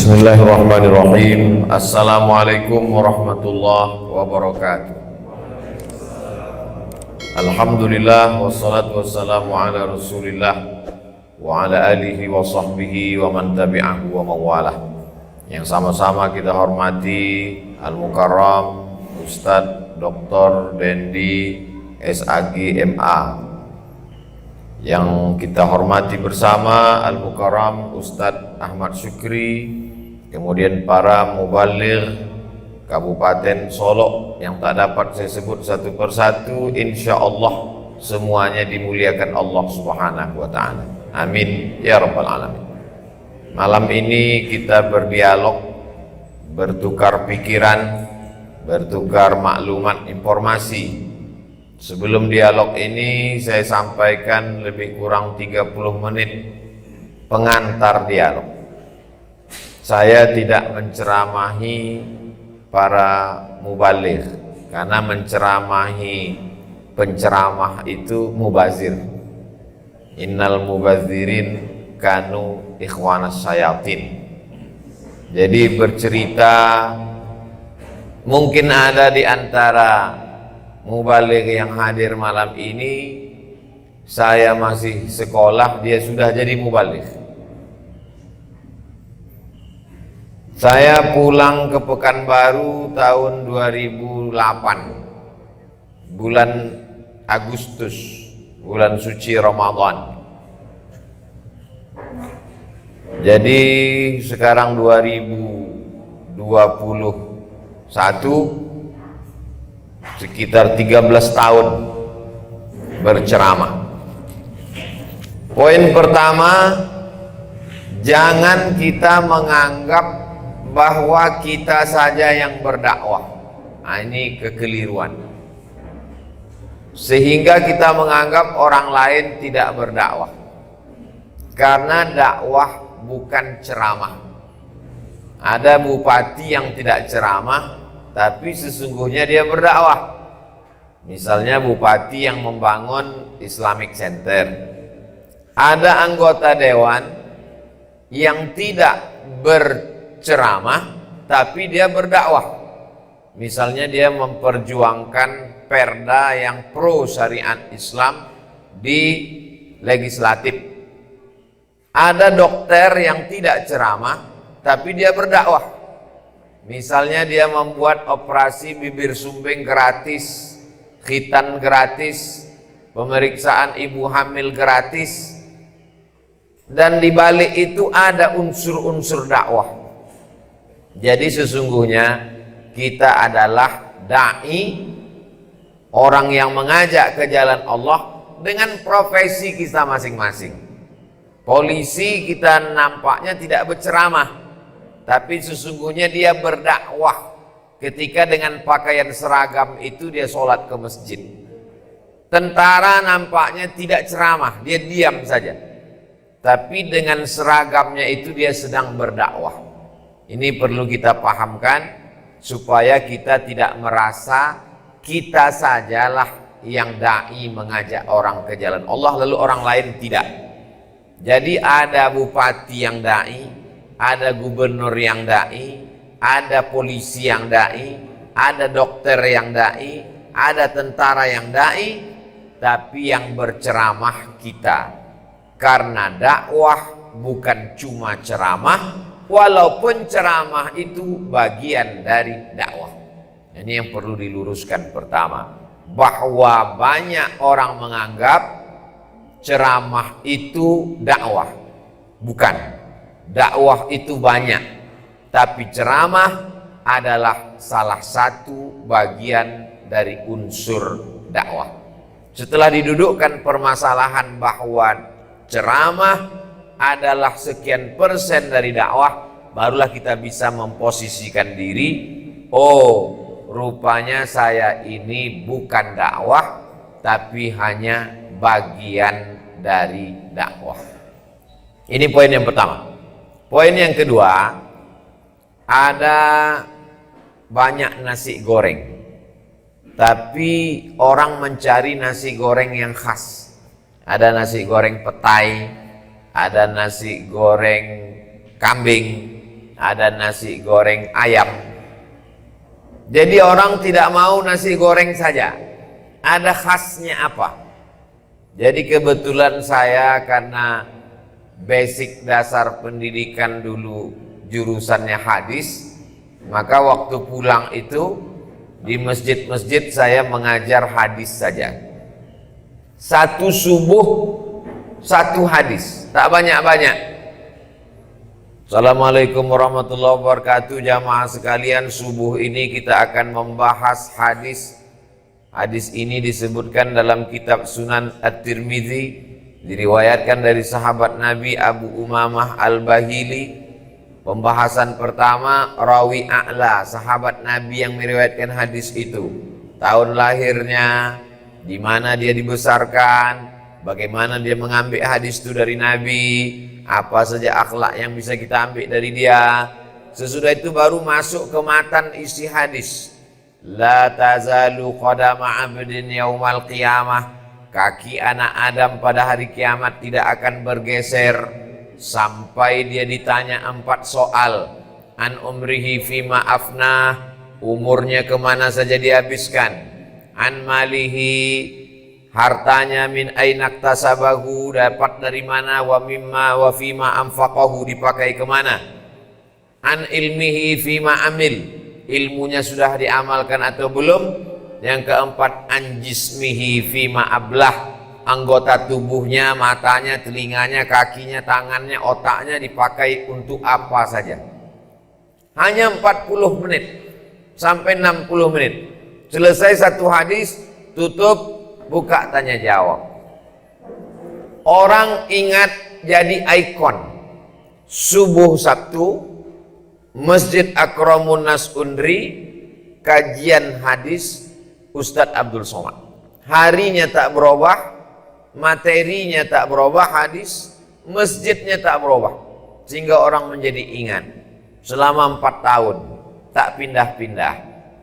Bismillahirrahmanirrahim. Assalamualaikum warahmatullahi wabarakatuh. Alhamdulillah wassalatu wassalamu ala Rasulillah wa ala alihi wa sahbihi wa man tabi'ahu wa mawalah. Yang sama-sama kita hormati Al-Mukarram Ustadz Dr. Dendi SAG MA. Yang kita hormati bersama Al-Mukarram Ustadz Ahmad Syukri, kemudian para mubaligh Kabupaten Solok yang tak dapat saya sebut satu persatu, insya Allah semuanya dimuliakan Allah Subhanahu wa Ta'ala. Amin ya Rabbal Alamin. Malam ini kita berdialog, bertukar pikiran, bertukar maklumat, informasi. Sebelum dialog ini saya sampaikan lebih kurang 30 menit pengantar dialog. Saya tidak menceramahi para mubaligh, karena menceramahi penceramah itu mubazir. Innal mubazirin kanu ikhwanas syayatin. Jadi bercerita, mungkin ada di antara mubaligh yang hadir malam ini, saya masih sekolah, dia sudah jadi mubaligh. Saya pulang ke Pekanbaru tahun 2008, bulan Agustus, bulan suci Ramadan. Jadi sekarang 2021, sekitar 13 tahun berceramah. Poin pertama, jangan kita menganggap bahwa kita saja yang berdakwah. Nah, ini kekeliruan. Sehingga kita menganggap orang lain tidak berdakwah. Karena dakwah bukan ceramah. Ada bupati yang tidak ceramah, tapi sesungguhnya dia berdakwah. Misalnya bupati yang membangun Islamic Center. Ada anggota dewan yang tidak berceramah, tapi dia berdakwah. Misalnya dia memperjuangkan perda yang pro syariat Islam di legislatif. Ada dokter yang tidak ceramah, tapi dia berdakwah. Misalnya dia membuat operasi bibir sumbing gratis, khitan gratis, pemeriksaan ibu hamil gratis, dan di balik itu ada unsur-unsur dakwah. Jadi sesungguhnya kita adalah dai, orang yang mengajak ke jalan Allah dengan profesi kita masing-masing. Polisi kita nampaknya tidak berceramah, tapi sesungguhnya dia berdakwah ketika dengan pakaian seragam itu dia sholat ke masjid. Tentara nampaknya tidak ceramah, dia diam saja, tapi dengan seragamnya itu dia sedang berdakwah. Ini perlu kita pahamkan supaya kita tidak merasa kita sajalah yang dai mengajak orang ke jalan Allah lalu orang lain tidak. Jadi ada bupati yang dai, ada gubernur yang dai, ada polisi yang dai, ada dokter yang dai, ada tentara yang dai, tapi yang berceramah kita. Karena dakwah bukan cuma ceramah, walaupun ceramah itu bagian dari dakwah. Ini yang perlu diluruskan pertama, bahwa banyak orang menganggap ceramah itu dakwah. Bukan. Dakwah itu banyak, tapi ceramah adalah salah satu bagian dari unsur dakwah. Setelah didudukkan permasalahan bahwa ceramah adalah sekian persen dari dakwah, barulah kita bisa memposisikan diri, oh rupanya saya ini bukan dakwah, tapi hanya bagian dari dakwah. Ini poin yang pertama. Poin yang kedua, ada banyak nasi goreng, tapi orang mencari nasi goreng yang khas. Ada nasi goreng petai, ada nasi goreng kambing, ada nasi goreng ayam. Jadi orang tidak mau nasi goreng saja, ada khasnya apa? Jadi kebetulan saya karena basic dasar pendidikan dulu jurusannya hadis, maka waktu pulang itu di masjid-masjid saya mengajar hadis saja. Satu subuh satu hadis, tak banyak-banyak. Assalamualaikum warahmatullahi wabarakatuh, jamaah sekalian. Subuh ini kita akan membahas hadis. Hadis ini disebutkan dalam kitab Sunan At-Tirmidzi, diriwayatkan dari sahabat Nabi Abu Umamah Al-Bahili. Pembahasan pertama, rawi a'la, sahabat Nabi yang meriwayatkan hadis itu. Tahun lahirnya, di mana dia dibesarkan, bagaimana dia mengambil hadis itu dari Nabi, apa saja akhlak yang bisa kita ambil dari dia. Sesudah itu baru masuk ke matan isi hadis. La tazalu qadama 'abdin yaumal qiyamah, kaki anak Adam pada hari kiamat tidak akan bergeser sampai dia ditanya 4 soal. An umrihi fima afnah, umurnya kemana saja dihabiskan. An malihi, hartanya min ainak tasabahu, dapat dari mana, wa mimma wa fima anfaqahu, dipakai kemana. An ilmihi fima amil, ilmunya sudah diamalkan atau belum. Yang keempat, an jismihi fima ablah, anggota tubuhnya, matanya, telinganya, kakinya, tangannya, otaknya dipakai untuk apa saja. Hanya 40 menit sampai 60 menit. Selesai satu hadis, tutup, buka tanya jawab. Orang ingat jadi ikon. Subuh Sabtu, Masjid Akramun Nas Undri, kajian hadis Ustadz Abdul Somad. Harinya tak berubah, materinya tak berubah, hadis, masjidnya tak berubah, sehingga orang menjadi ingat. Selama 4 tahun tak pindah-pindah.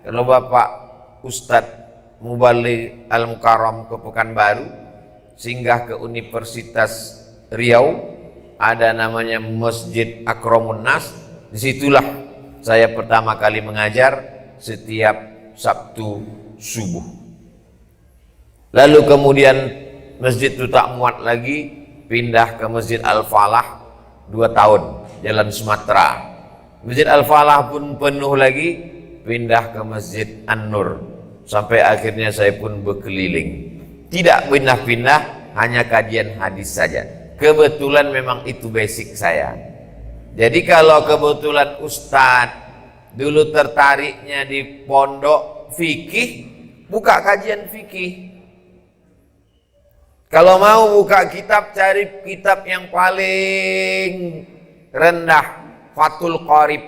Kalau Bapak Ustadz Mubaligh Al-Mukarram ke Pekanbaru, singgah ke Universitas Riau, ada namanya Masjid Akramun Nas. Disitulah saya pertama kali mengajar setiap Sabtu subuh. Lalu kemudian masjid itu tak muat lagi, pindah ke Masjid Al-Falah 2 tahun, Jalan Sumatera. Masjid Al-Falah pun penuh lagi, pindah ke Masjid An-Nur. Sampai akhirnya saya pun berkeliling, tidak pindah-pindah, hanya kajian hadis saja. Kebetulan memang itu basic saya. Jadi kalau kebetulan Ustadz dulu tertariknya di pondok fikih, buka kajian fikih. Kalau mau buka kitab, cari kitab yang paling rendah, Fathul Qarib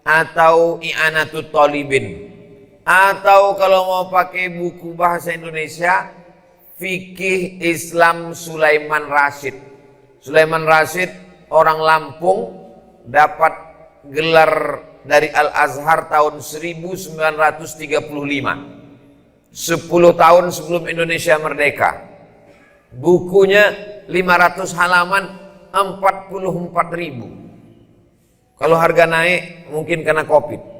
atau I'anatut Talibin. Atau kalau mau pakai buku bahasa Indonesia, Fikih Islam Sulaiman Rasyid. Sulaiman Rasyid orang Lampung, dapat gelar dari Al-Azhar tahun 1935, 10 tahun sebelum Indonesia merdeka. Bukunya 500 halaman, 44.000. Kalau harga naik mungkin karena Covid.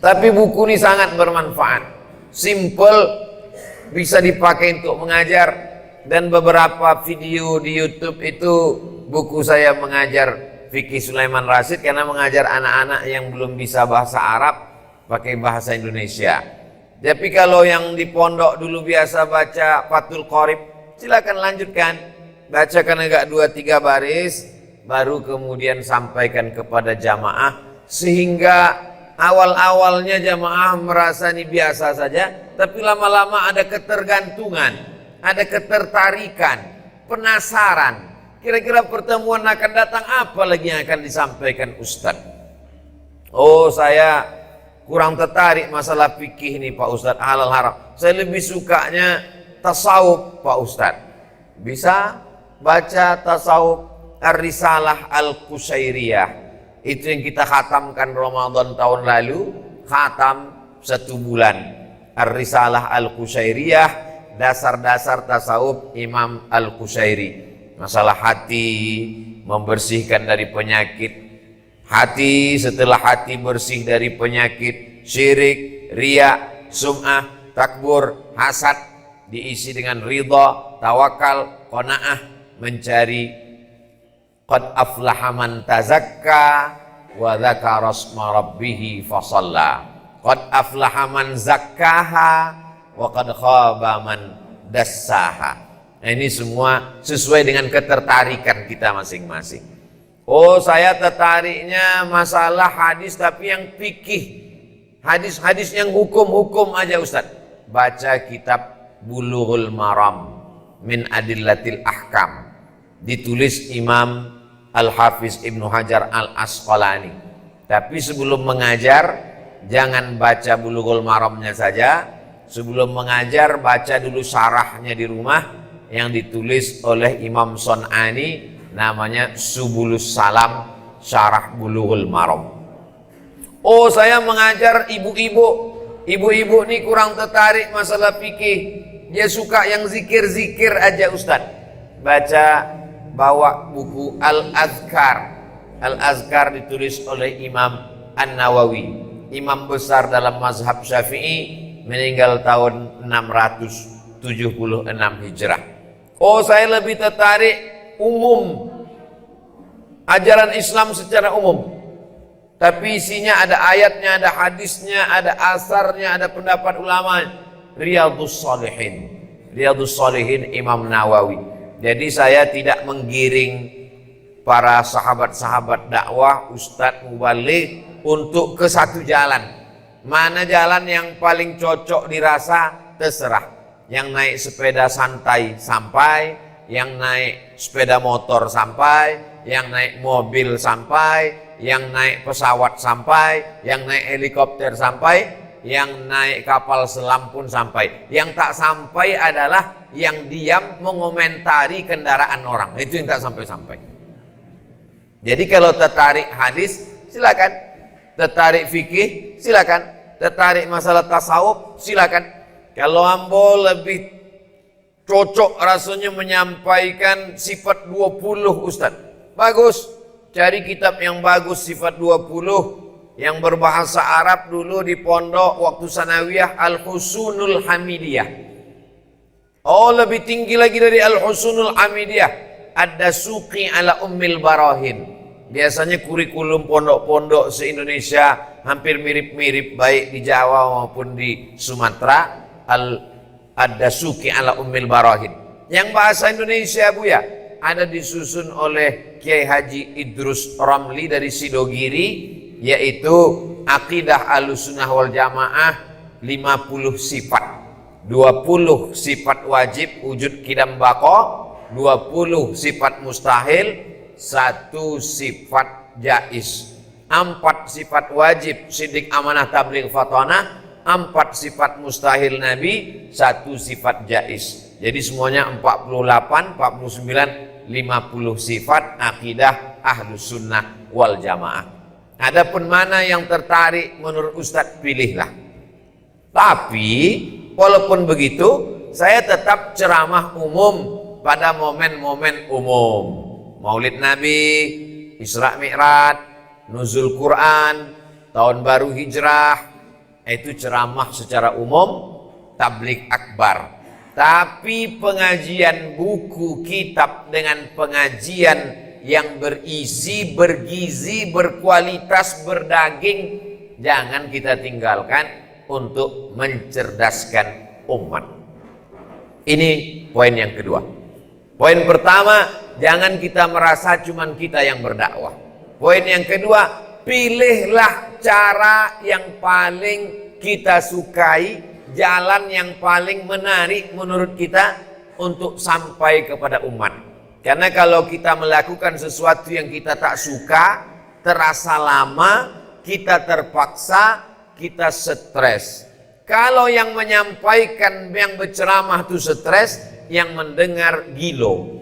Tapi buku ini sangat bermanfaat, simple, bisa dipakai untuk mengajar. Dan beberapa video di YouTube itu buku saya mengajar Fikih Sulaiman Rasyid, karena mengajar anak-anak yang belum bisa bahasa Arab pakai bahasa Indonesia. Tapi kalau yang di pondok dulu biasa baca Fathul Qarib, silakan lanjutkan, bacakan agak 2-3 baris, baru kemudian sampaikan kepada jamaah, sehingga awal-awalnya jamaah merasa ini biasa saja, tapi lama-lama ada ketergantungan, ada ketertarikan, penasaran. Kira-kira pertemuan akan datang apa lagi yang akan disampaikan Ustadz? Oh, saya kurang tertarik masalah fikih ini Pak Ustadz, halal haram. Saya lebih sukanya tasawuf Pak Ustadz. Bisa baca tasawuf Ar-Risalah Al-Qushairiyah. Itu yang kita khatamkan Ramadan tahun lalu, khatam 1 bulan. Ar-Risalah Al-Qushairiyah, dasar-dasar tasawuf Imam Al-Qushairi. Masalah hati, membersihkan dari penyakit Hati, setelah hati bersih dari penyakit syirik, riya, sum'ah, takbur, hasad, diisi dengan ridha, tawakal, qanaah, mencari qad aflaha man tazakka wa dzakara asma rabbih fasalla. Qad aflaha man zakkaha wa qad khaba man dassaha. Nah, ini semua sesuai dengan ketertarikan kita masing-masing. Oh, saya tertariknya masalah hadis tapi yang fikih. Hadis-hadis yang hukum-hukum aja Ustaz. Baca kitab Bulughul Maram min Adillatil Ahkam, ditulis Imam Al-Hafiz Ibnu Hajar Al-Asqalani. Tapi sebelum mengajar jangan baca Bulughul Maramnya saja. Sebelum mengajar baca dulu syarahnya di rumah yang ditulis oleh Imam Son'ani, namanya Subulus Salam Syarah Bulughul Maram. Oh, saya mengajar ibu-ibu. Ibu-ibu ini kurang tertarik masalah fikih. Dia suka yang zikir-zikir aja Ustaz. Bawa buku Al-Azkar. Al-Azkar ditulis oleh Imam An-Nawawi, imam besar dalam mazhab Syafi'i, meninggal tahun 676 Hijrah. Oh, saya lebih tertarik umum, ajaran Islam secara umum. Tapi isinya ada ayatnya, ada hadisnya, ada asarnya, ada pendapat ulama. Riyadhus Shalihin. Riyadhus Shalihin Imam Nawawi. Jadi saya tidak menggiring para sahabat-sahabat dakwah, ustadz, mubaligh untuk ke satu jalan. Mana jalan yang paling cocok dirasa, terserah. Yang naik sepeda santai sampai, yang naik sepeda motor sampai, yang naik mobil sampai, yang naik pesawat sampai, yang naik helikopter sampai, yang naik kapal selam pun sampai. Yang tak sampai adalah yang diam mengomentari kendaraan orang. Itu yang tak sampai-sampai. Jadi kalau tertarik hadis, silakan. Tertarik fikih, silakan. Tertarik masalah tasawuf, silakan. Kalau ambo lebih cocok rasanya menyampaikan sifat 20 Ustaz. Bagus. Cari kitab yang bagus sifat 20 yang berbahasa Arab dulu di pondok waktu sanawiyah, Al-Husunul Hamidiyah. Oh, lebih tinggi lagi dari Al-Husunul Hamidiyah, Ad-Dasuqi ala Ummil Barahin. Biasanya kurikulum pondok-pondok se-Indonesia hampir mirip-mirip, baik di Jawa maupun di Sumatera. Ad-Dasuqi ala Ummil Barahin. Yang bahasa Indonesia Buya ada disusun oleh Kiai Haji Idrus Ramli dari Sidogiri, yaitu Aqidah Ahlussunnah wal Jamaah 50 sifat. 20 sifat wajib wujud qidam baqa, 20 sifat mustahil, 1 sifat jaiz. 4 sifat wajib siddiq amanah tabligh fatanah, 4 sifat mustahil Nabi, 1 sifat jaiz. Jadi semuanya 48, 49, 50 sifat akidah Ahlus Sunnah wal Jamaah. Adapun mana yang tertarik menurut Ustadz, pilihlah. Tapi walaupun begitu, saya tetap ceramah umum pada momen-momen umum. Maulid Nabi, Isra Mi'raj, Nuzul Quran, Tahun Baru Hijrah, itu ceramah secara umum, tabligh akbar. Tapi pengajian buku kitab dengan pengajian yang berisi, bergizi, berkualitas, berdaging, jangan kita tinggalkan untuk mencerdaskan umat. Ini poin yang kedua. Poin pertama, jangan kita merasa cuman kita yang berdakwah. Poin yang kedua, pilihlah cara yang paling kita sukai, jalan yang paling menarik menurut kita untuk sampai kepada umat. Karena kalau kita melakukan sesuatu yang kita tak suka, terasa lama, kita terpaksa, kita stres. Kalau yang menyampaikan, yang berceramah itu stres, yang mendengar gilo.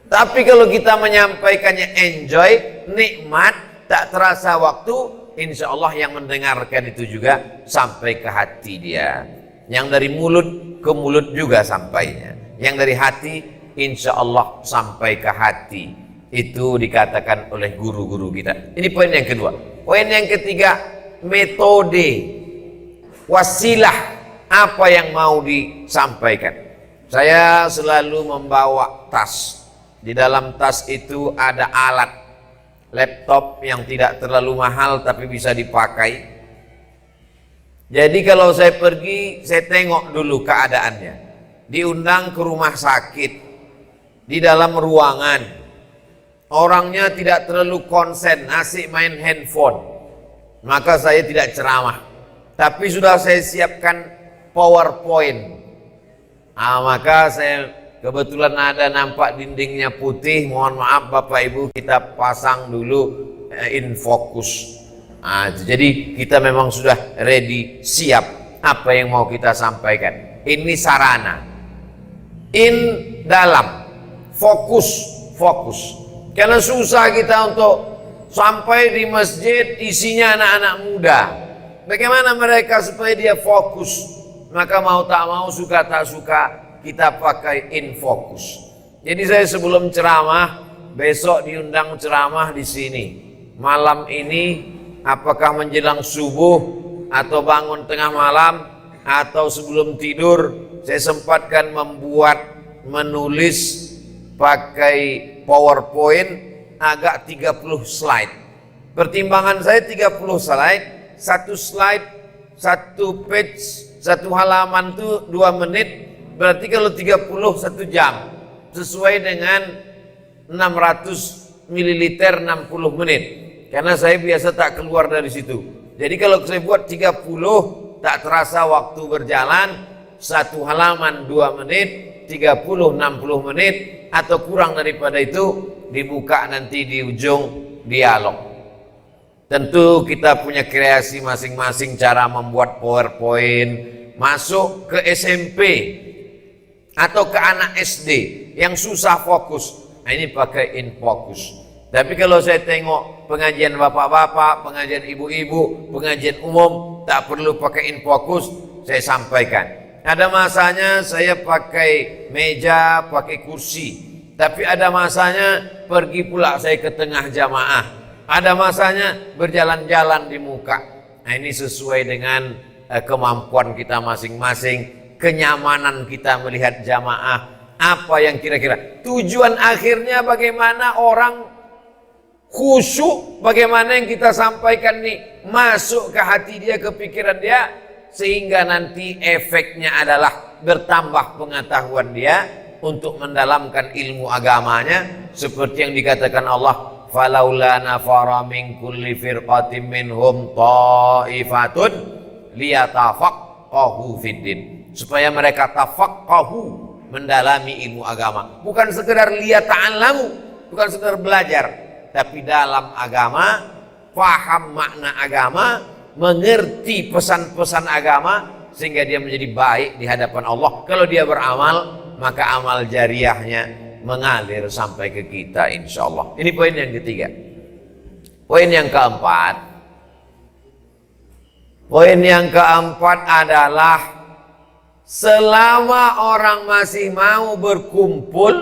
Tapi kalau kita menyampaikannya enjoy, nikmat, tak terasa waktu, insya Allah yang mendengarkan itu juga sampai ke hati dia. Yang dari mulut ke mulut juga sampainya. Yang dari hati insya Allah sampai ke hati. Itu dikatakan oleh guru-guru kita. Ini poin yang kedua. Poin yang ketiga, metode, wasilah, apa yang mau disampaikan. Saya selalu membawa tas. Di dalam tas itu ada alat laptop yang tidak terlalu mahal tapi bisa dipakai. Jadi kalau saya pergi, saya tengok dulu keadaannya. Diundang ke rumah sakit, di dalam ruangan, orangnya tidak terlalu konsen, asik main handphone, maka saya tidak ceramah. Tapi sudah saya siapkan PowerPoint. Maka saya kebetulan ada nampak dindingnya putih, mohon maaf Bapak Ibu, kita pasang dulu in focus. Jadi kita memang sudah ready, siap apa yang mau kita sampaikan. Ini sarana. In, dalam, fokus. Karena susah kita untuk sampai di masjid isinya anak-anak muda. Bagaimana mereka supaya dia fokus? Maka mau tak mau, suka tak suka, kita pakai in fokus. Jadi saya sebelum ceramah, besok diundang ceramah di sini. Malam ini apakah menjelang subuh atau bangun tengah malam atau sebelum tidur, saya sempatkan menulis pakai PowerPoint agak 30 slide. Pertimbangan saya 30 slide, satu slide, satu page, satu halaman itu 2 menit, berarti kalau 30 1 jam, sesuai dengan 600 ml 60 menit. Karena saya biasa tak keluar dari situ. Jadi kalau saya buat 30, tak terasa waktu berjalan, satu halaman 2 menit, 30 60 menit, atau kurang daripada itu, dibuka nanti di ujung dialog. Tentu kita punya kreasi masing-masing cara membuat PowerPoint. Masuk ke SMP atau ke anak SD yang susah fokus, nah ini pakai in focus. Tapi kalau saya tengok pengajian bapak-bapak, pengajian ibu-ibu, pengajian umum, tak perlu pakai in focus, saya sampaikan. Ada masanya saya pakai meja, pakai kursi. Tapi ada masanya pergi pula saya ke tengah jamaah. Ada masanya berjalan-jalan di muka. Nah ini sesuai dengan kemampuan kita masing-masing, kenyamanan kita melihat jamaah. Apa yang kira-kira tujuan akhirnya, bagaimana orang khusyuk, bagaimana yang kita sampaikan nih masuk ke hati dia, ke pikiran dia, sehingga nanti efeknya adalah bertambah pengetahuan dia untuk mendalamkan ilmu agamanya, seperti yang dikatakan Allah, falaula nafara min kulli firqatin minhum ta'ifatun liyatafaqahu fiddin, supaya mereka tafaqahu, mendalami ilmu agama, bukan sekedar liyata'allamu, bukan sekedar belajar, tapi dalam agama, paham makna agama, mengerti pesan-pesan agama, sehingga dia menjadi baik di hadapan Allah. Kalau dia beramal, maka amal jariahnya mengalir sampai ke kita, insya Allah. Ini poin yang ketiga. Poin yang keempat, adalah selama orang masih mau berkumpul,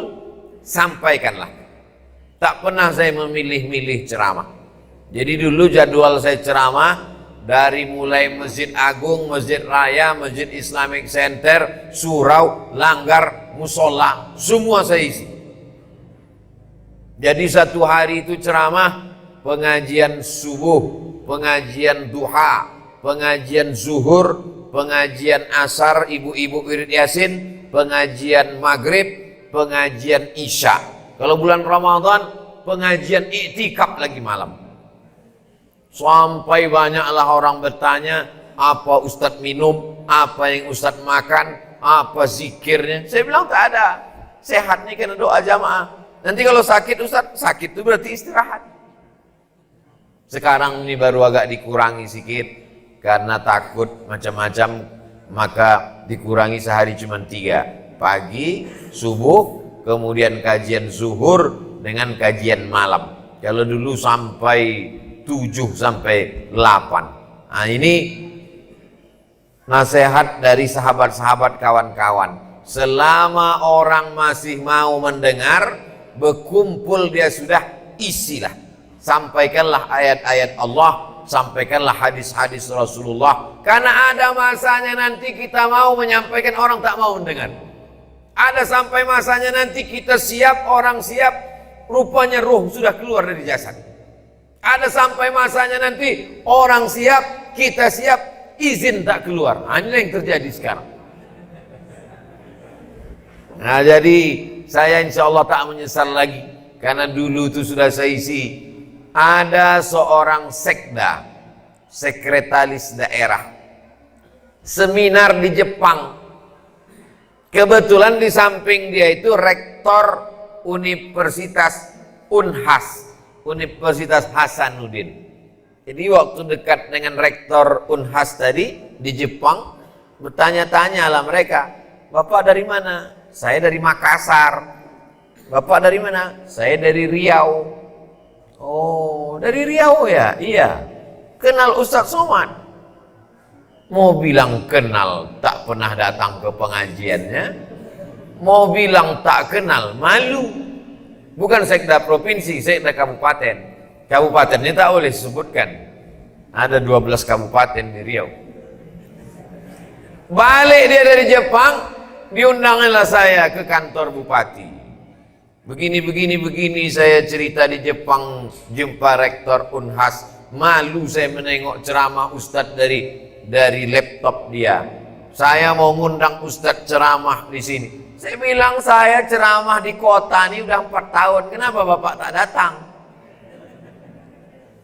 sampaikanlah. Tak pernah saya memilih-milih ceramah. Jadi dulu jadwal saya ceramah dari mulai Masjid Agung, Masjid Raya, Masjid Islamic Center, surau, langgar, musola, semua saya isi. Jadi satu hari itu ceramah, pengajian subuh, pengajian duha, pengajian zuhur, pengajian asar, ibu-ibu wirid yasin, pengajian maghrib, pengajian isya. Kalau bulan Ramadan, pengajian iktikaf lagi malam. Sampai banyaklah orang bertanya, apa Ustadz minum, apa yang Ustadz makan, apa zikirnya. Saya bilang tak ada. Sehat nih karena doa jamaah. Nanti kalau sakit Ustadz, sakit itu berarti istirahat. Sekarang ini baru agak dikurangi sedikit, karena takut macam-macam, maka dikurangi sehari cuma 3. Pagi, subuh, kemudian kajian zuhur dengan kajian malam. Kalau dulu sampai 7 sampai 8. Nah ini nasihat dari sahabat-sahabat, kawan-kawan. Selama orang masih mau mendengar, berkumpul dia sudah, isilah. Sampaikanlah ayat-ayat Allah, sampaikanlah hadis-hadis Rasulullah. Karena ada masanya nanti kita mau menyampaikan, orang tak mau mendengar. Ada sampai masanya nanti kita siap, orang siap, rupanya ruh sudah keluar dari jasad. Ada sampai masanya nanti orang siap, kita siap, izin tak keluar. Ini yang terjadi sekarang. Nah, jadi saya insya Allah tak menyesal lagi, karena dulu itu sudah saya isi. Ada seorang sekda, sekretaris daerah, seminar di Jepang. Kebetulan di samping dia itu rektor Universitas Unhas, Universitas Hasanuddin. Jadi waktu dekat dengan rektor Unhas tadi di Jepang, bertanya-tanya lah mereka, "Bapak dari mana?" "Saya dari Makassar." "Bapak dari mana?" "Saya dari Riau." "Oh, dari Riau ya?" "Iya." "Kenal Ustadz Somad?" Mau bilang kenal, tak pernah datang ke pengajiannya. Mau bilang tak kenal, malu. Bukan sekda provinsi, sekda kabupaten. Kabupatennya tak boleh disebutkan. Ada 12 kabupaten di Riau. Balik dia dari Jepang, diundanganlah saya ke kantor bupati. Begini saya cerita di Jepang, jumpa rektor Unhas. Malu saya menengok ceramah Ustadz dari laptop dia. Saya mau ngundang Ustadz ceramah di sini. Saya bilang saya ceramah di kota ini udah 4 tahun. Kenapa Bapak tak datang?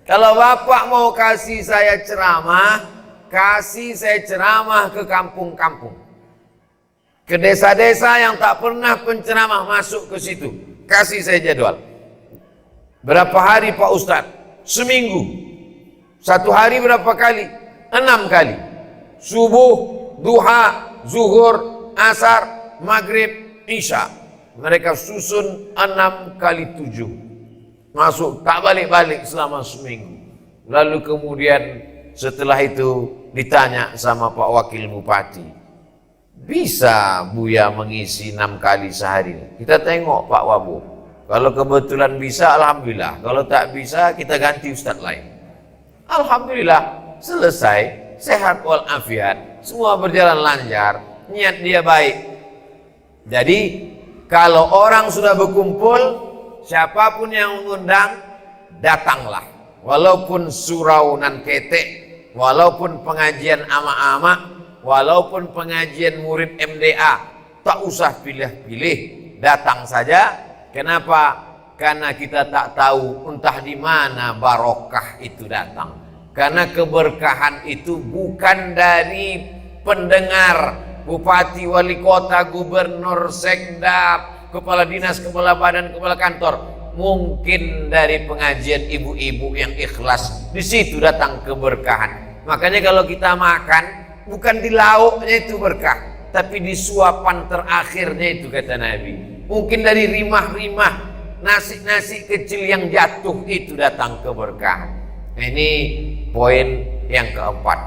Kalau Bapak mau kasih saya ceramah, kasih saya ceramah ke kampung-kampung, ke desa-desa yang tak pernah penceramah masuk ke situ. Kasih saya jadwal. Berapa hari Pak Ustadz? Seminggu. 1 hari berapa kali? 6 kali. Subuh, duha, zuhur, asar, maghrib, isya. Mereka susun 6 kali 7. Masuk, tak balik-balik selama seminggu. Lalu kemudian setelah itu ditanya sama Pak Wakil Bupati, "Bisa Buya mengisi 6 kali sehari?" Kita tengok Pak Wabu. Kalau kebetulan bisa, alhamdulillah. Kalau tak bisa, kita ganti ustadz lain. Alhamdulillah, selesai, sehat walafiat, semua berjalan lancar, niat dia baik. Jadi kalau orang sudah berkumpul, siapapun yang mengundang, datanglah. Walaupun surau nan ketek, walaupun pengajian ama-ama, walaupun pengajian murid MDA, tak usah pilih-pilih, datang saja. Kenapa? Karena kita tak tahu entah di mana barokah itu datang. Karena keberkahan itu bukan dari pendengar, bupati, wali kota, gubernur, sekda, kepala dinas, kepala badan, kepala kantor. Mungkin dari pengajian ibu-ibu yang ikhlas, di situ datang keberkahan. Makanya kalau kita makan, bukan di lauknya itu berkah, tapi di suapan terakhirnya itu, kata Nabi. Mungkin dari rimah-rimah, nasi-nasi kecil yang jatuh itu datang keberkahan. Ini poin yang keempat.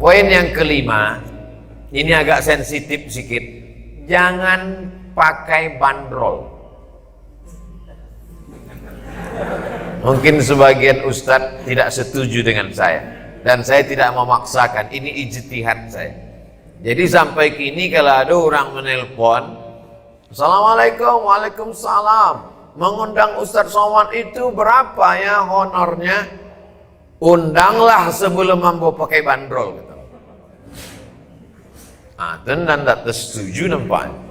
Poin yang kelima, ini agak sensitif sedikit. Jangan pakai bandrol. Mungkin sebagian ustadz tidak setuju dengan saya, dan saya tidak memaksakan. Ini ijtihad saya. Jadi sampai kini kalau ada orang menelpon, "Assalamualaikum." "Waalaikumsalam. Mengundang Ustadz Somad itu berapa ya honornya?" "Undanglah sebelum mampu pakai bandrol." Gitu. Dan tak setuju nampaknya.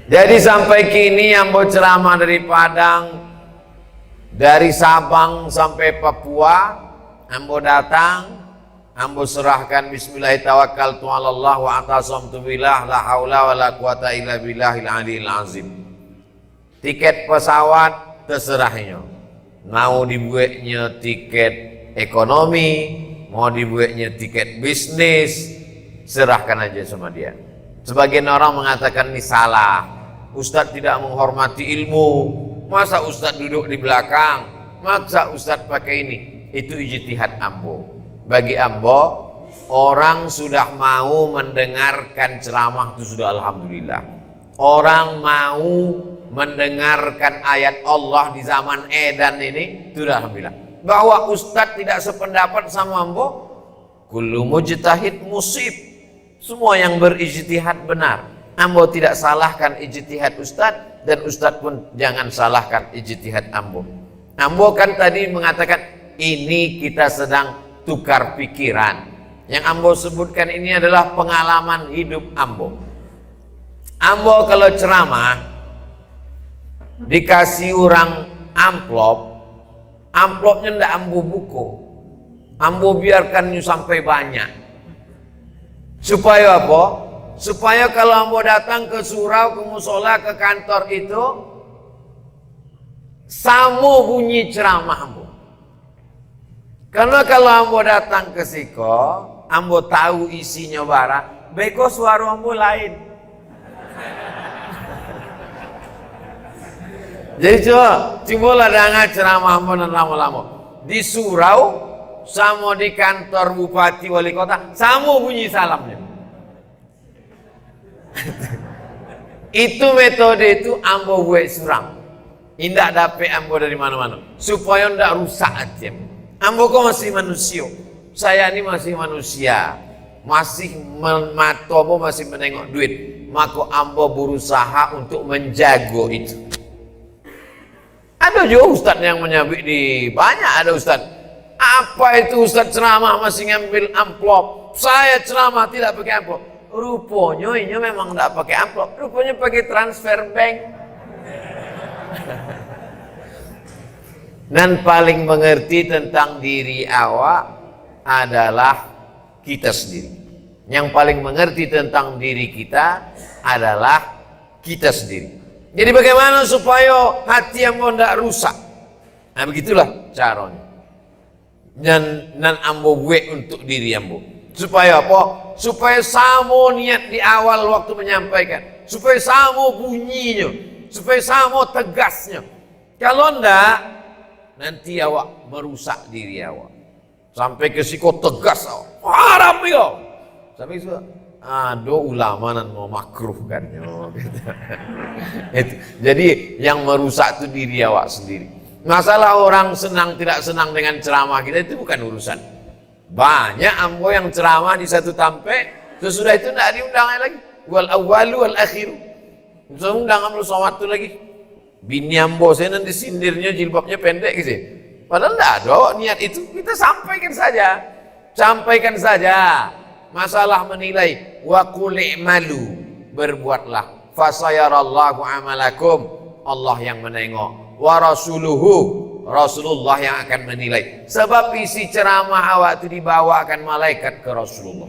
Jadi sampai kini ambo ceramah dari Padang, dari Sabang sampai Papua, ambo datang, ambo serahkan bismillahirrahmanirrahim wa atasamtu billah la haula wa la quwata illa billahil aliyil azim. Tiket pesawat terserahnya. Mau dibuatnya tiket ekonomi, mau dibuatnya tiket bisnis, serahkan aja sama dia. Sebagian orang mengatakan ini salah. Ustadz tidak menghormati ilmu. Masa Ustadz duduk di belakang? Masa Ustadz pakai ini? Itu ijtihad ambo. Bagi ambo, orang sudah mau mendengarkan ceramah itu sudah alhamdulillah. Orang mau mendengarkan ayat Allah di zaman edan ini, sudah alhamdulillah. Bahwa ustadz tidak sependapat sama ambo, kullu mujtahid musib. Semua yang berijtihad benar. Ambo tidak salahkan ijtihad ustadz, dan ustadz pun jangan salahkan ijtihad ambo. Ambo kan tadi mengatakan ini kita sedang tukar pikiran. Yang ambo sebutkan ini adalah pengalaman hidup ambo. Ambo kalau ceramah dikasih orang amplopnya ndak ambo buku, ambo biarkan sampai banyak. Supaya apa? Supaya kalau ambo datang ke surau, ke musola, ke kantor itu samo bunyi ceramah ambo. Karena kalau ambo datang ke siko, ambo tahu isinya bara, beko suara ambo lain. Jadi cobalah dengar ceramah ambo dan lama-lama di surau sama di kantor bupati wali kota sama bunyi salamnya. Itu metode itu ambo buat suram. Indah dapet ambo dari mana-mana supaya ndak rusak aja. Ambo kok masih manusia. Saya ini masih manusia. Masih mata ambo masih menengok duit. Maka ambo berusaha untuk menjago itu. Ada juga ustadz yang menyabik di banyak ada ustadz. Apa itu ustadz ceramah masih ngambil amplop? Saya ceramah tidak pakai amplop. Rupanya ini memang tidak pakai amplop. Rupanya pakai transfer bank. Dan paling mengerti tentang diri awak adalah kita sendiri. Yang paling mengerti tentang diri kita adalah kita sendiri. Jadi bagaimana supaya hati ambo tidak rusak? Nah begitulah caranya. Dan ambo buat untuk diri ambo. Supaya apa? Supaya sama niat di awal waktu menyampaikan. Supaya sama bunyinya. Supaya sama tegasnya. Kalau enggak, nanti awak merusak diri awak. Sampai ke siko tegas awak. Haram ya. Sampai itu. Ada ulama nan mau makruh kan. Jadi yang merusak itu diri awak sendiri. Masalah orang senang tidak senang dengan ceramah kita itu bukan urusan. Banyak ambo yang ceramah di satu tampe, sesudah itu tidak diundang lagi. Wal awwalu wal akhiru. Saya undang ambo somatu lagi. Bini ambo saya nanti sindirnya jilbabnya pendek gitu. Padahal tidak ada niat itu. Kita sampaikan saja. Sampaikan saja. Masalah menilai wa qul i'malu, berbuatlah, fasayarallahu amalakum, Allah yang menengok, wa rasuluhu, Rasulullah yang akan menilai. Sebab isi ceramah awak itu dibawakan malaikat ke Rasulullah.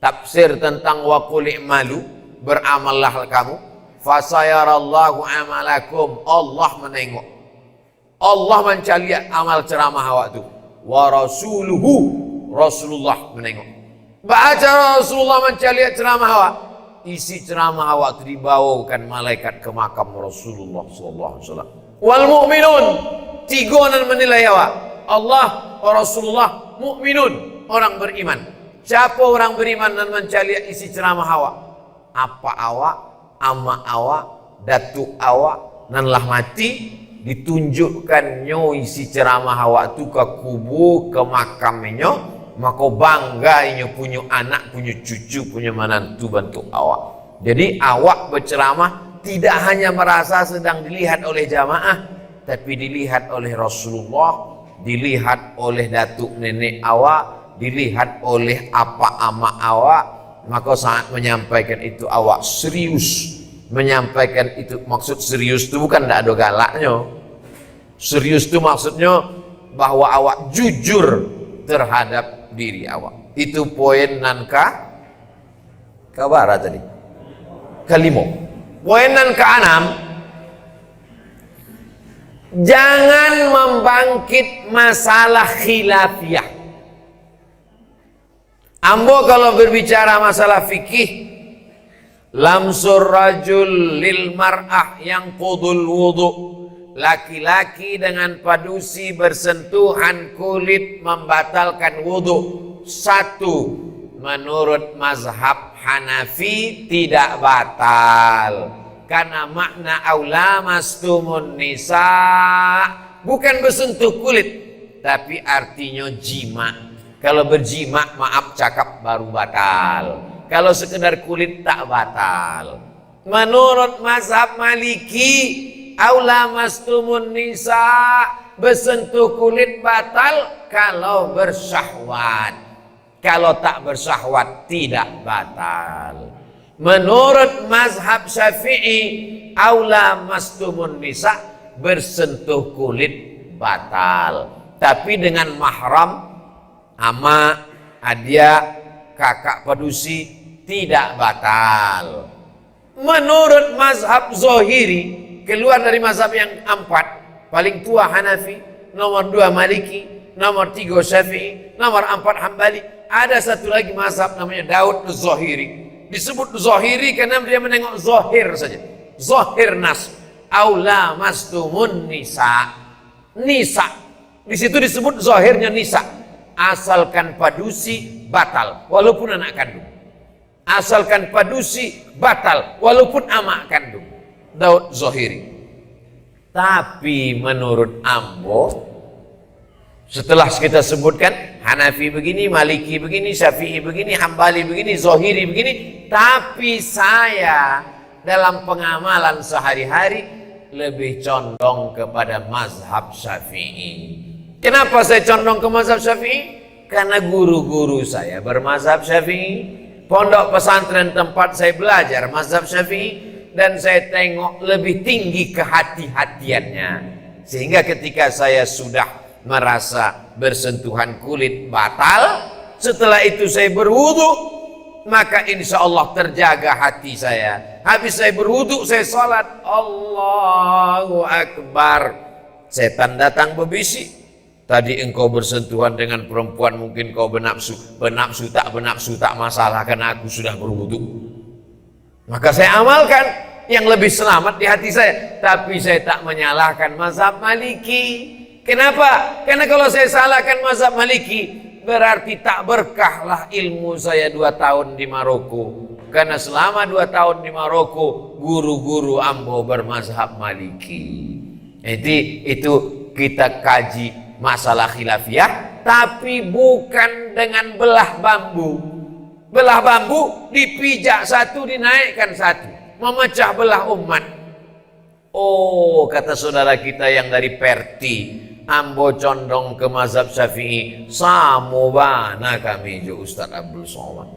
Tafsir tentang wa qul i'malu, beramallah kamu, fasayarallahu amalakum, Allah menengok, Allah mencaliat amal ceramah awak itu, wa rasuluhu, Rasulullah menengok. Baca Rasulullah mencaliat ceramah awak, isi ceramah awak itu dibawakan malaikat ke makam Rasulullah SAW. Wal mu'minun, tigonan menilai awak, Allah, Rasulullah, mu'minun, orang beriman. Siapa orang beriman dan mencaliat isi ceramah awak? Apa awak, ama awak, datuk awak, nanlah mati, ditunjukkannya isi ceramah awak itu ke kubur, ke makamnya. Maka bangga ini punya anak, punya cucu, punya menantu bantu awak. Jadi awak berceramah tidak hanya merasa sedang dilihat oleh jamaah, tapi dilihat oleh Rasulullah, dilihat oleh datuk nenek awak, dilihat oleh apa ama awak. Maka saat menyampaikan itu awak serius. Menyampaikan itu, maksud serius itu bukan tidak ada galaknya. Serius itu maksudnya bahwa awak jujur terhadap diri awak. Itu poin nanka kabara tadi. Kelima. Poin nan keenam, jangan membangkit masalah khilafiyah. Ambo kalau berbicara masalah fikih, lamsur rajul lil mar'ah yang qudul wudu, laki-laki dengan padusi bersentuhan kulit membatalkan wudu. Satu, menurut mazhab Hanafi tidak batal. Karena makna aula mastumun nisa bukan bersentuh kulit, tapi artinya jima. Kalau berjima, maaf cakap, baru batal. Kalau sekedar kulit tak batal. Menurut mazhab Maliki, aula mastumun nisa bersentuh kulit batal kalau bersyahwat. Kalau tak bersyahwat tidak batal. Menurut mazhab Syafi'i, aula mastumun nisa bersentuh kulit batal. Tapi dengan mahram, ama, adia, kakak padusi tidak batal. Menurut mazhab Zohiri, keluar dari mazhab yang 4, paling tua Hanafi, nomor 2 Maliki, nomor 3 Syafi'i, nomor 4 Hambali. Ada satu lagi mazhab namanya Daud Zohiri. Disebut Zohiri karena dia menengok zohir saja. Zohir nas. Aula mastumun nisa. Nisa. Di situ disebut zohirnya nisa. Asalkan padusi batal walaupun anak kandung. Asalkan padusi batal walaupun amak kandung. Daud Zohiri. Tapi menurut Ambo, setelah kita sebutkan Hanafi begini, Maliki begini, Syafi'i begini, Hambali begini, Zohiri begini, tapi saya dalam pengamalan sehari-hari lebih condong kepada mazhab Syafi'i. Kenapa saya condong ke mazhab Syafi'i? Karena guru-guru saya bermazhab Syafi'i, pondok pesantren tempat saya belajar mazhab Syafi'i, dan saya tengok lebih tinggi kehati-hatiannya. Sehingga ketika saya sudah merasa bersentuhan kulit batal, setelah itu saya berwudu, maka insya Allah terjaga hati saya. Habis saya berwudu, saya salat, Allahu Akbar, setan datang berbisik, tadi engkau bersentuhan dengan perempuan, mungkin kau bernafsu tak masalah karena aku sudah berwudu. Maka saya amalkan yang lebih selamat di hati saya. Tapi saya tak menyalahkan mazhab Maliki. Kenapa? Karena kalau saya salahkan mazhab Maliki, berarti tak berkahlah ilmu saya 2 tahun di Maroko. Karena selama 2 tahun di Maroko, guru-guru Ambo bermazhab Maliki. Jadi itu kita kaji masalah khilafiyah, tapi bukan dengan belah bambu. Belah bambu dipijak satu, dinaikkan satu, memecah belah umat. Oh, kata saudara kita yang dari Perti, Ambo condong ke mazhab Syafi'i, samubana kami jo Ustaz Abdul Somad.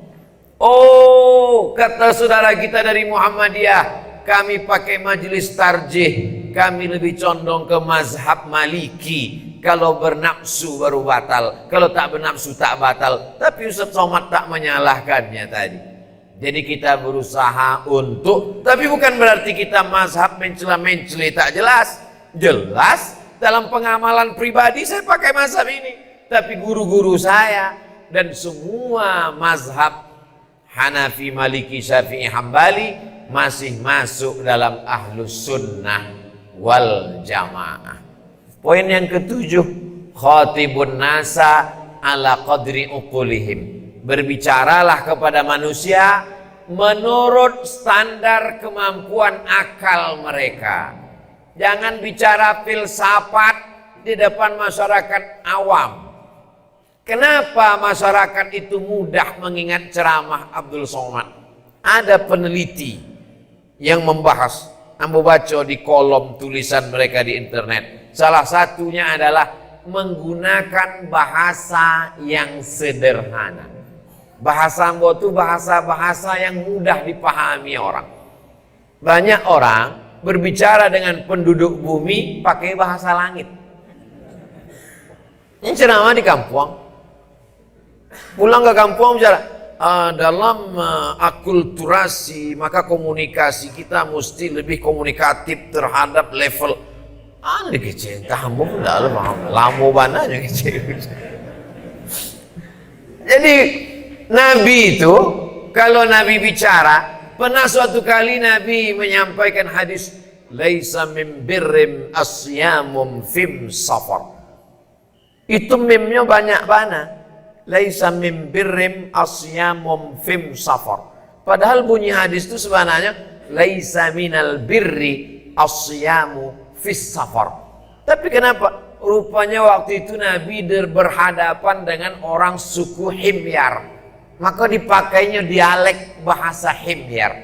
Oh, kata saudara kita dari Muhammadiyah, kami pakai majelis tarjih, kami lebih condong ke mazhab Maliki. Kalau bernafsu baru batal, kalau tak bernafsu tak batal. Tapi Ustaz Somad tak menyalahkannya tadi. Jadi kita berusaha untuk, tapi bukan berarti kita mazhab mencela-mencela tak jelas. Jelas. Dalam pengamalan pribadi saya pakai mazhab ini, tapi guru-guru saya dan semua mazhab Hanafi, Maliki, Syafi'i, Hambali masih masuk dalam ahlus sunnah wal jamaah. Poin yang ke-7, khatibun nasa ala qadri uqulihim. Berbicaralah kepada manusia menurut standar kemampuan akal mereka. Jangan bicara filsafat di depan masyarakat awam. Kenapa masyarakat itu mudah mengingat ceramah Abdul Somad? Ada peneliti yang membahas, Ambo baca di kolom tulisan mereka di internet. Salah satunya adalah menggunakan bahasa yang sederhana. Bahasa Ambo itu bahasa-bahasa yang mudah dipahami orang. Banyak orang berbicara dengan penduduk bumi pakai bahasa langit. Ini ceramah di kampung, pulang ke kampung bicara dalam akulturasi, maka komunikasi kita mesti lebih komunikatif terhadap level ada kecil, tamu tidak paham, lamu bananya kecil. Jadi Nabi itu kalau Nabi bicara, pernah suatu kali Nabi menyampaikan hadis, laisa min birrim asyamum fim safar. Itu mimnya banyak mana. laisa min birrim asyamum fim safar. Padahal bunyi hadis itu sebenarnya laisa minal birri asyamu fis safar. Tapi kenapa? Rupanya waktu itu Nabi berhadapan dengan orang suku Himyar. Maka dipakainya dialek bahasa Himyar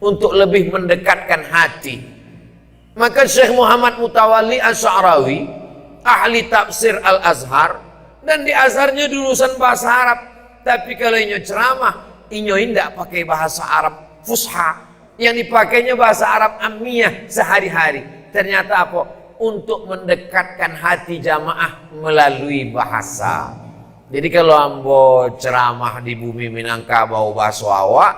untuk lebih mendekatkan hati. Maka Syekh Muhammad Mutawalli Asy'arawi, ahli tafsir Al-Azhar, dan di Azharnya lulusan bahasa Arab, tapi kalau inyo ceramah, inyo tidak pakai bahasa Arab fusha, yang dipakainya bahasa Arab ammiyah sehari-hari. Ternyata apa? Untuk mendekatkan hati jamaah melalui bahasa. Jadi kalau ambo ceramah di bumi Minangkabau bahasa Awak,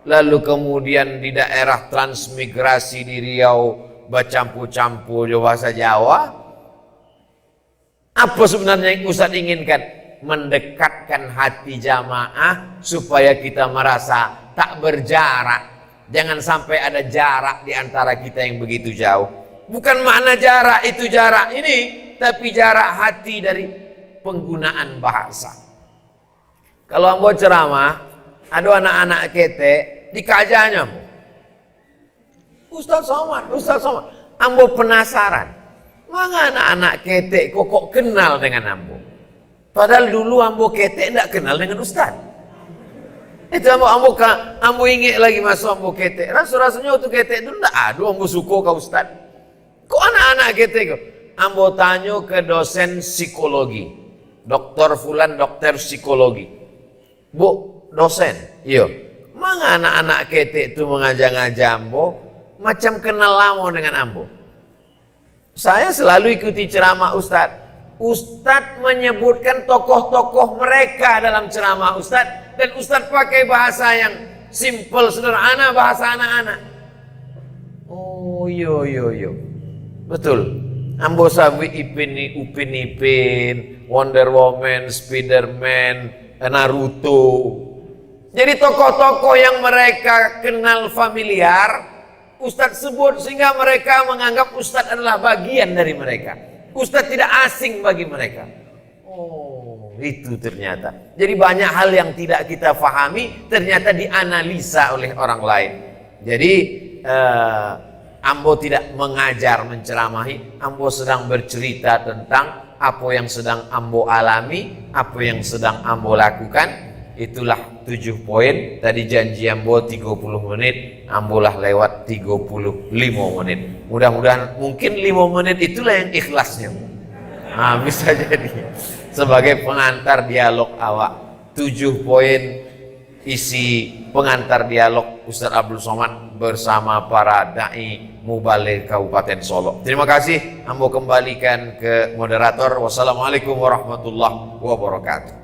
lalu kemudian di daerah transmigrasi di Riau bercampur-campur bahasa Jawa, apa sebenarnya yang Ustaz inginkan? Mendekatkan hati jamaah supaya kita merasa tak berjarak. Jangan sampai ada jarak di antara kita yang begitu jauh. Bukan makna jarak itu jarak ini, tapi jarak hati dari penggunaan bahasa. Kalau ambo ceramah, ada anak-anak kete dikajanya, Ustaz Somad, ambo penasaran, mana anak-anak kete kok kenal dengan ambo? Padahal dulu ambo kete tidak kenal dengan Ustaz. Itu ambo ingat lagi masuk ambo kete. Rasanya waktu kete dulu tidak ada ambo suko ke Ustaz. Kok anak-anak kete kok? Ambo tanya ke dosen psikologi, dokter Fulan, dokter psikologi. Bu, dosen, iya. Mana anak-anak kete itu mengajak-ngajak ambo, macam kenal lama dengan ambo. Saya selalu ikuti ceramah Ustaz. Ustaz menyebutkan tokoh-tokoh mereka dalam ceramah Ustaz, dan Ustaz pakai bahasa yang simple, sederhana, bahasa anak-anak. Oh, yo. Betul. Ambo sabi Upin Ipin, Wonder Woman, Spiderman, Naruto. Jadi tokoh-tokoh yang mereka kenal familiar, Ustaz sebut sehingga mereka menganggap Ustaz adalah bagian dari mereka. Ustaz tidak asing bagi mereka. Oh, itu ternyata. Jadi banyak hal yang tidak kita fahami ternyata dianalisa oleh orang lain. Jadi ambo tidak mengajar, menceramahi, ambo sedang bercerita tentang apa yang sedang ambo alami, apa yang sedang ambo lakukan. Itulah 7 poin. Tadi janji ambo 30 menit, ambo lah lewat 35 menit. Mudah-mudahan mungkin 5 menit itulah yang ikhlasnya. Nah, bisa jadi sebagai pengantar dialog awak. 7 poin isi pengantar dialog Ustaz Abdul Somad bersama para dai mubaligh Kabupaten Solo. Terima kasih. Ambo kembalikan ke moderator. Wassalamualaikum warahmatullahi wabarakatuh.